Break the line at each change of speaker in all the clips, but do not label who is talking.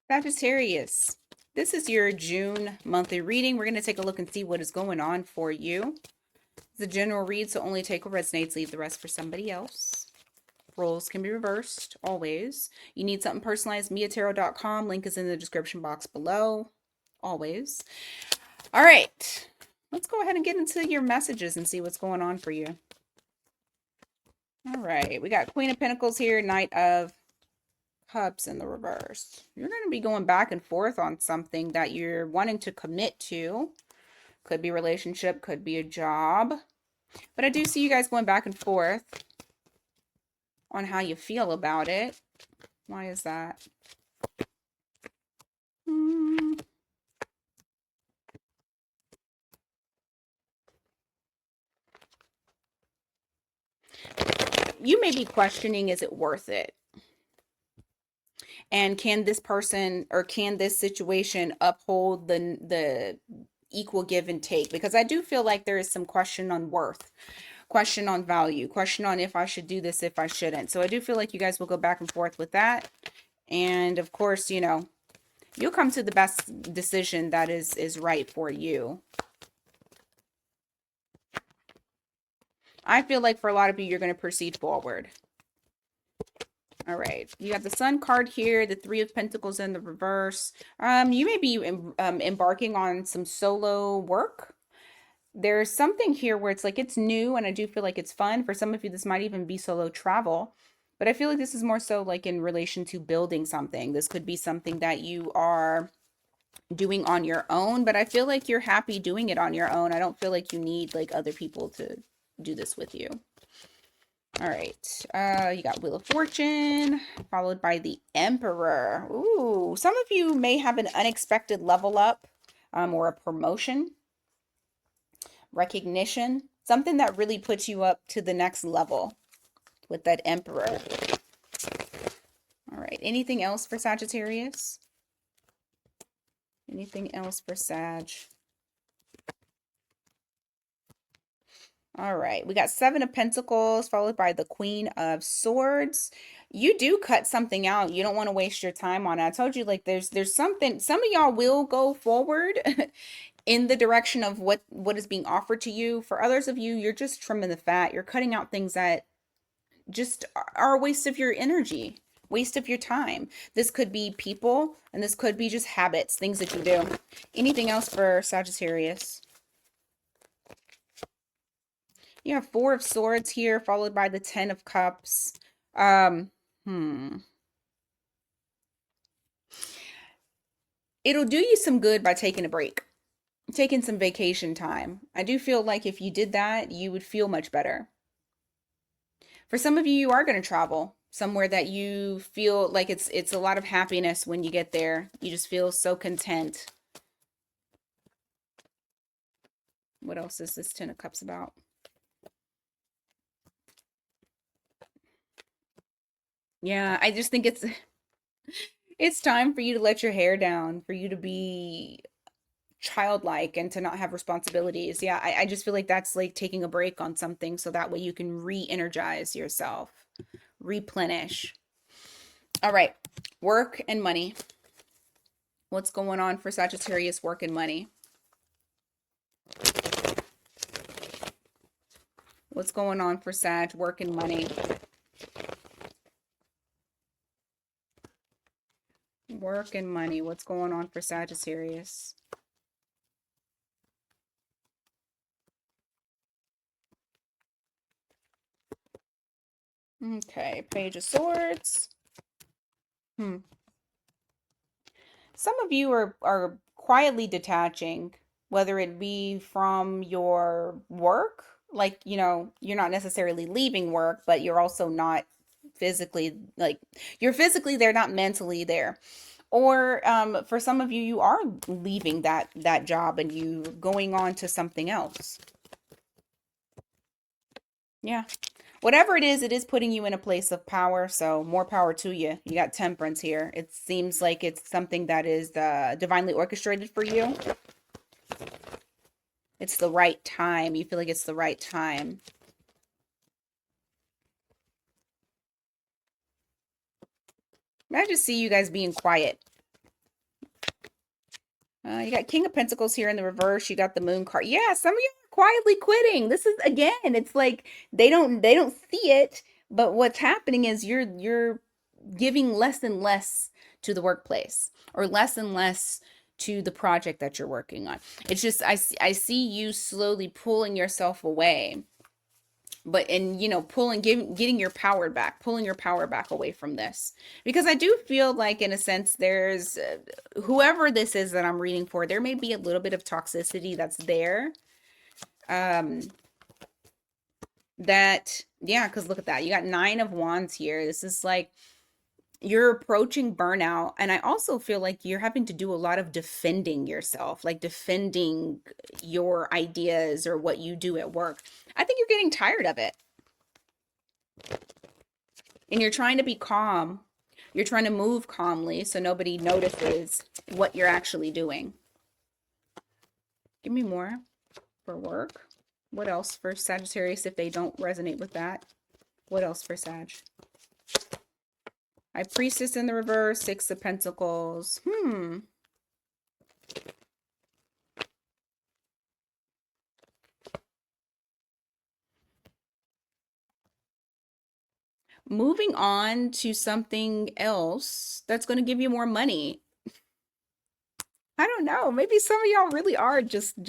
Sagittarius, this is your June monthly reading. We're going to take a look and see what is going on for you. It's a general read, so only take what resonates, leave the rest for somebody else. Roles can be reversed, always. You need something personalized, miatarot.com. Link is in the description box below, always. All right, let's go ahead and get into your messages and see what's going on for you. All right, we got Queen of Pentacles here, Knight of Cups in the reverse. You're going to be going back and forth on something that you're wanting to commit to. Could be a relationship, could be a job. But I do see you guys going back and forth on how you feel about it. Why is that? You may be questioning, is it worth it? And can this person or can this situation uphold the equal give and take? Because I do feel like there is some question on worth, question on value, question on if I should do this, if I shouldn't. So I do feel like you guys will go back and forth with that. And of course, you know, you'll come to the best decision that is right for you. I feel like for a lot of you, you're going to proceed forward. All right, you got the Sun card here, the Three of Pentacles in the reverse. You may be embarking on some solo work. There's something here where it's like it's new, and I do feel like it's fun. For some of you, this might even be solo travel. But I feel like this is more so like in relation to building something. This could be something that you are doing on your own, but I feel like you're happy doing it on your own. I don't feel like you need like other people to do this with you. All right, you got Wheel of Fortune, followed by the Emperor. Ooh, some of you may have an unexpected level up or a promotion, recognition, something that really puts you up to the next level with that Emperor. All right, anything else for Sagittarius? Anything else for Sag? All right, we got Seven of Pentacles followed by the Queen of Swords. You do cut something out. You don't want to waste your time on it. I told you, like, there's something, some of y'all will go forward in the direction of what is being offered to you. For others of you, you're just trimming the fat. You're cutting out things that just are a waste of your energy, waste of your time. This could be people, and this could be just habits, things that you do. Anything else for Sagittarius? You have Four of Swords here, followed by the Ten of Cups. Um, It'll do you some good by taking a break, taking some vacation time. I do feel like if you did that, you would feel much better. For some of you, you are going to travel somewhere that you feel like it's a lot of happiness when you get there. You just feel so content. What else is this Ten of Cups about? Yeah, I just think it's time for you to let your hair down, for you to be childlike and to not have responsibilities. Yeah, I just feel like that's like taking a break on something so that way you can re-energize yourself, replenish. All right, work and money. What's going on for Sagittarius, work and money? What's going on for Sag, work and money? Work and money. What's going on for Sagittarius? Okay, Page of Swords. Some of you are quietly detaching, whether it be from your work, like, you know, you're not necessarily leaving work, but you're also not physically, like, you're physically there, not mentally there. Or for some of you, you are leaving that job and you going on to something else. Yeah. Whatever it is putting you in a place of power. So more power to you. You got Temperance here. It seems like it's something that is divinely orchestrated for you. It's the right time. You feel like it's the right time. I just see you guys being quiet. You got King of Pentacles here in the reverse. You got the Moon card. Yeah, some of you are quietly quitting. This is again, it's like they don't see it, but what's happening is you're giving less and less to the workplace or less and less to the project that you're working on. It's just I see you slowly pulling yourself away, but and pulling getting your power back, pulling your power back away from this, because I do feel like in a sense there's whoever this is that I'm reading for, there may be a little bit of toxicity that's there. That yeah, because look at that, you got 9 of Wands here. This is like you're approaching burnout, and I also feel like you're having to do a lot of defending yourself, like defending your ideas or what you do at work. I think you're getting tired of it, and you're trying to be calm. You're trying to move calmly so nobody notices what you're actually doing. Give me more for work. What else for Sagittarius if they don't resonate with that? What else for Sag? High Priestess in the reverse, 6 of Pentacles. Moving on to something else that's going to give you more money. I don't know. Maybe some of y'all really are just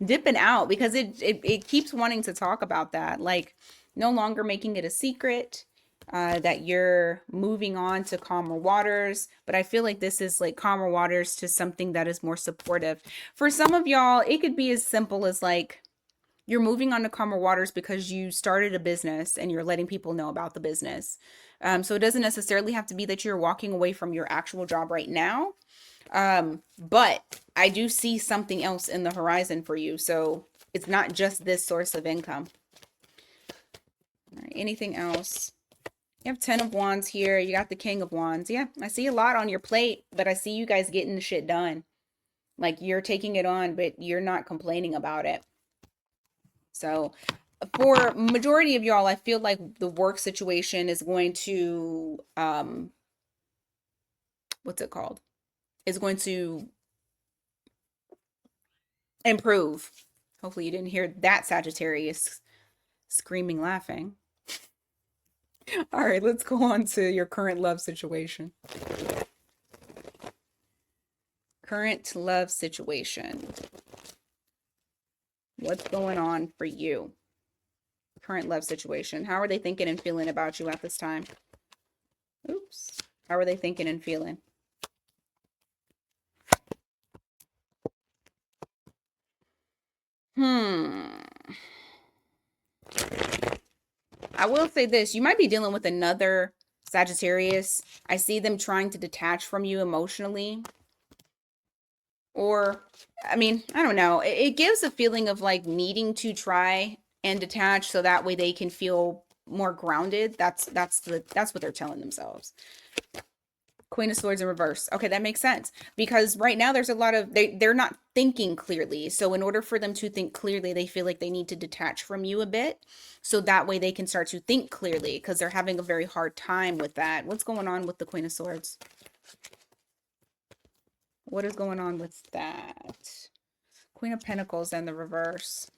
dipping out, because it keeps wanting to talk about that. Like no longer making it a secret that you're moving on to calmer waters. But I feel like this is like calmer waters to something that is more supportive. For some of y'all, it could be as simple as like you're moving on to calmer waters because you started a business and you're letting people know about the business. So it doesn't necessarily have to be that you're walking away from your actual job right now. But I do see something else in the horizon for you. So it's not just this source of income. All right, anything else? You have 10 of Wands here. You got the King of Wands. Yeah, I see a lot on your plate, but I see you guys getting the shit done. Like you're taking it on, but you're not complaining about it. So for majority of y'all, I feel like the work situation is going to, what's it called? Is going to improve. Hopefully you didn't hear that Sagittarius screaming, laughing. All right, let's go on to your current love situation. Current love situation. What's going on for you? Current love situation. How are they thinking and feeling about you at this time? Oops. How are they thinking and feeling? I will say this. You might be dealing with another Sagittarius. I see them trying to detach from you emotionally. Or, I mean, I don't know. It gives a feeling of like needing to try and detach so that way they can feel more grounded. That's what they're telling themselves. Queen of Swords in reverse. Okay, that makes sense, because right now there's a lot of they're not thinking clearly. So in order for them to think clearly, they feel like they need to detach from you a bit, so that way they can start to think clearly, because they're having a very hard time with that. What's going on with the Queen of Swords? What is going on with that? Queen of Pentacles and the reverse.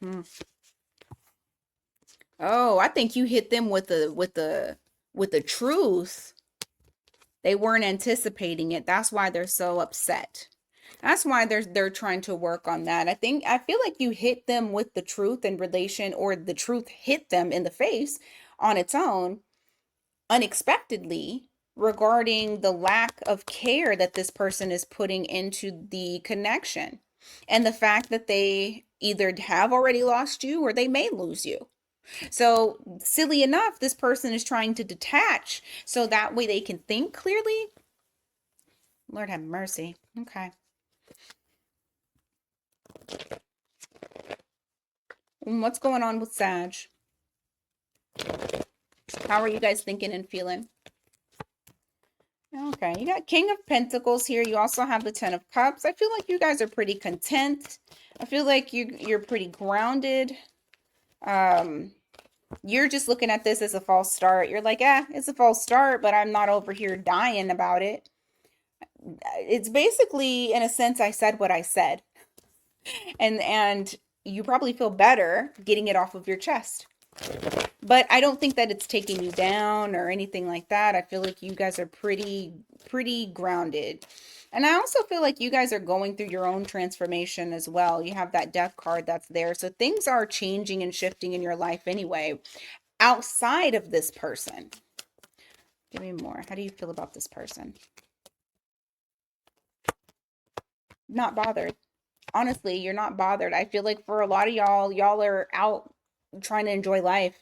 Oh, I think you hit them with the truth. They weren't anticipating it. That's why they're so upset. That's why they're trying to work on that. I feel like you hit them with the truth in relation, or the truth hit them in the face on its own unexpectedly, regarding the lack of care that this person is putting into the connection, and the fact that they either have already lost you or they may lose you. So silly enough, this person is trying to detach so that way they can think clearly. Lord have mercy. Okay. What's going on with Sag? How are you guys thinking and feeling? Okay, you got King of Pentacles here. You also have the 10 of Cups. I feel like you guys are pretty content. I feel like you're pretty grounded. You're just looking at this as a false start. You're like, it's a false start, but I'm not over here dying about it. it's basically, in a sense, I said what I said. And you probably feel better getting it off of your chest. But I don't think that it's taking you down or anything like that. I feel like you guys are pretty grounded. And I also feel like you guys are going through your own transformation as well. You have that death card that's there. So things are changing and shifting in your life anyway, outside of this person. Give me more. How do you feel about this person? Not bothered. Honestly, you're not bothered. I feel like for a lot of y'all are out trying to enjoy life.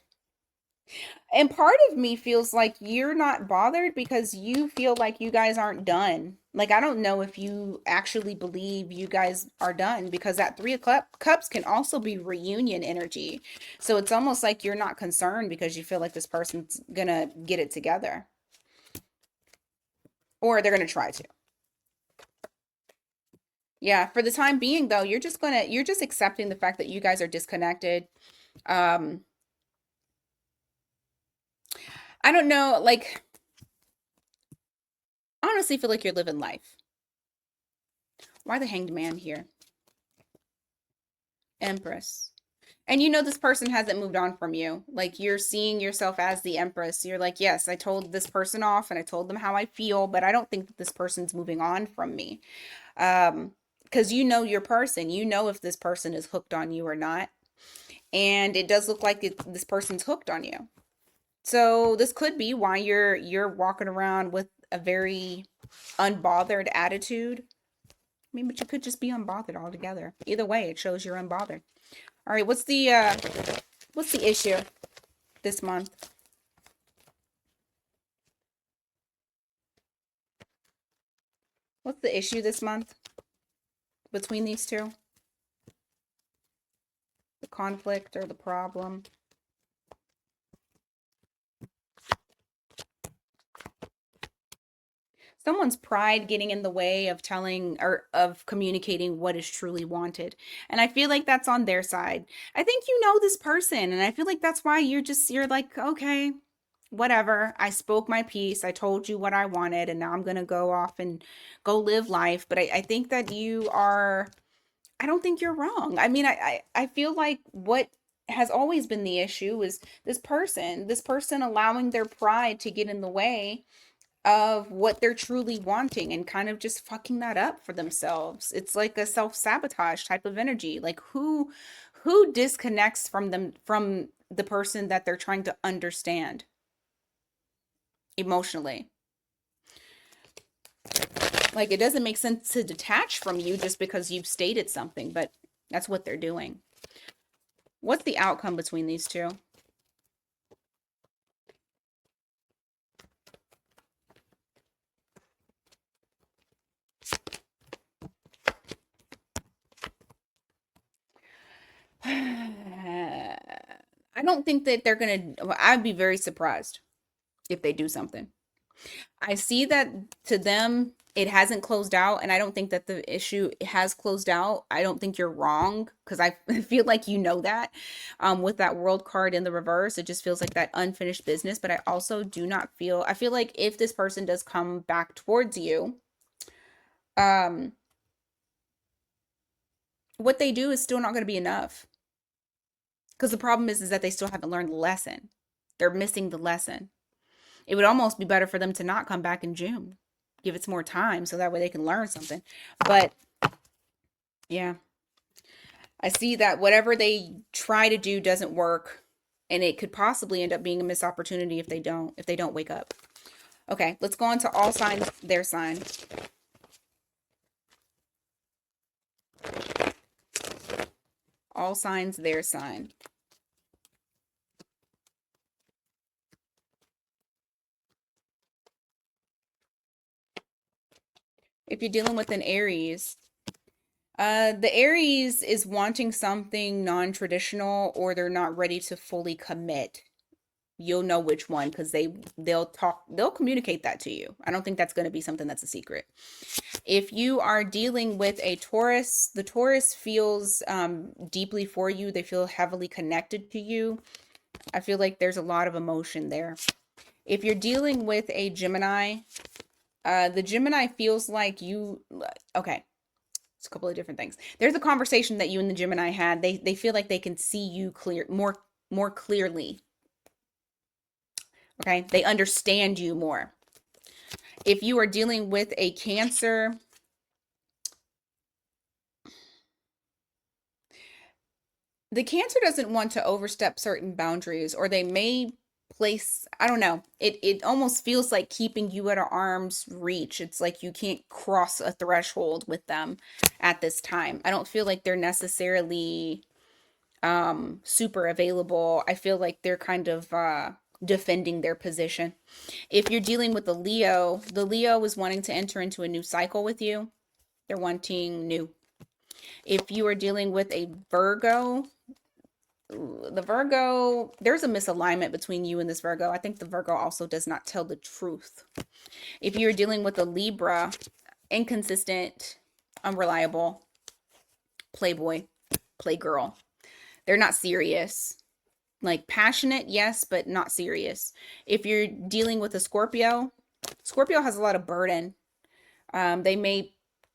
And part of me feels like you're not bothered because you feel like you guys aren't done. Like, I don't know if you actually believe you guys are done, because that Three of Cups can also be reunion energy. So it's almost like you're not concerned because you feel like this person's gonna get it together, or they're gonna try to. Yeah, for the time being though, you're just accepting the fact that you guys are disconnected. Um, I don't know, like, honestly feel like you're living life. Why the Hanged Man here? Empress. And you know this person hasn't moved on from you. Like, you're seeing yourself as the Empress. You're like, yes, I told this person off and I told them how I feel, but I don't think that this person's moving on from me. Because you know your person. You know if this person is hooked on you or not. And it does look like this person's hooked on you. So this could be why you're walking around with a very unbothered attitude. I mean, but you could just be unbothered altogether. Either way, it shows you're unbothered. All right, what's the issue this month? What's the issue this month between these two? The conflict or the problem? Someone's pride getting in the way of telling or of communicating what is truly wanted. And I feel like that's on their side. I think you know this person, and I feel like that's why you're like, okay, whatever. I spoke my piece. I told you what I wanted, and now I'm gonna go off and go live life. But I think that I don't think you're wrong. I mean, I feel like what has always been the issue is this person allowing their pride to get in the way of what they're truly wanting and kind of just fucking that up for themselves. It's like a self-sabotage type of energy. Like, who disconnects from from the person that they're trying to understand emotionally? Like, it doesn't make sense to detach from you just because you've stated something, but that's what they're doing. What's the outcome between these two? I don't think that they're gonna, I'd be very surprised if they do something. I see that to them, it hasn't closed out, and I don't think that the issue has closed out. I don't think you're wrong because I feel like you know that. With that world card in the reverse, it just feels like that unfinished business. But I also do not feel, I feel like if this person does come back towards you, um, what they do is still not going to be enough. Because the problem is that they still haven't learned the lesson. They're missing the lesson. It would almost be better for them to not come back in June. Give it some more time so that way they can learn something. But yeah, I see that whatever they try to do doesn't work, and it could possibly end up being a missed opportunity if they don't wake up. Okay, let's go on to all signs, their sign. All signs, their sign. If you're dealing with an Aries, the Aries is wanting something non-traditional, or they're not ready to fully commit. You'll know which one because they'll communicate that to you. I don't think that's going to be something that's a secret. If you are dealing with a Taurus, the Taurus feels deeply for you. They feel heavily connected to you. I feel like there's a lot of emotion there. If you're dealing with a Gemini, The Gemini feels like you, okay, it's a couple of different things. There's a conversation that you and the Gemini had. They feel like they can see you more clearly. Okay? They understand you more. If you are dealing with a Cancer, the Cancer doesn't want to overstep certain boundaries, or they may place, I don't know. It almost feels like keeping you at arm's reach. It's like you can't cross a threshold with them at this time. I don't feel like they're necessarily super available. I feel like they're kind of defending their position. If you're dealing with the Leo is wanting to enter into a new cycle with you. They're wanting new. If you are dealing with a Virgo, the Virgo, there's a misalignment between you and this Virgo. I think the Virgo also does not tell the truth. If you're dealing with a Libra, inconsistent, unreliable, playboy, playgirl. They're not serious. Like passionate, yes, but not serious. If you're dealing with a Scorpio, Scorpio has a lot of burden. They may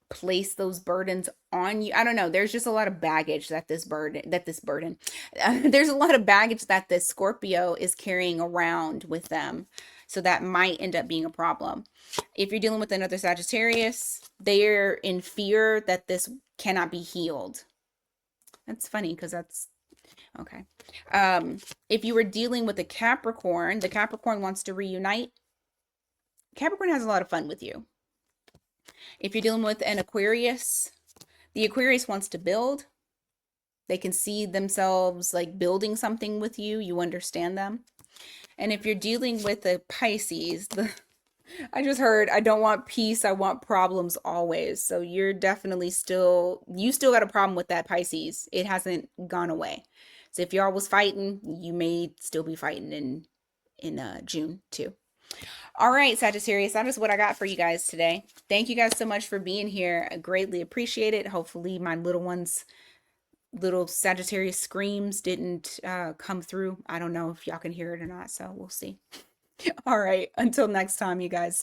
place those burdens on you. I don't know. There's just a lot of baggage there's a lot of baggage that this Scorpio is carrying around with them. So that might end up being a problem. If you're dealing with another Sagittarius, they're in fear that this cannot be healed. That's funny because that's okay. If you were dealing with a Capricorn, the Capricorn wants to reunite. Capricorn has a lot of fun with you. If you're dealing with an Aquarius, the Aquarius wants to build. They can see themselves like building something with you. You understand them. And if you're dealing with a Pisces, I just heard, I don't want peace, I want problems always. So you're definitely you still got a problem with that Pisces. It hasn't gone away. So if y'all was fighting, you may still be fighting in June too. All right, Sagittarius, that is what I got for you guys today. Thank you guys so much for being here. I greatly appreciate it. Hopefully my little Sagittarius screams didn't come through. I don't know if y'all can hear it or not, so we'll see. All right, until next time, you guys.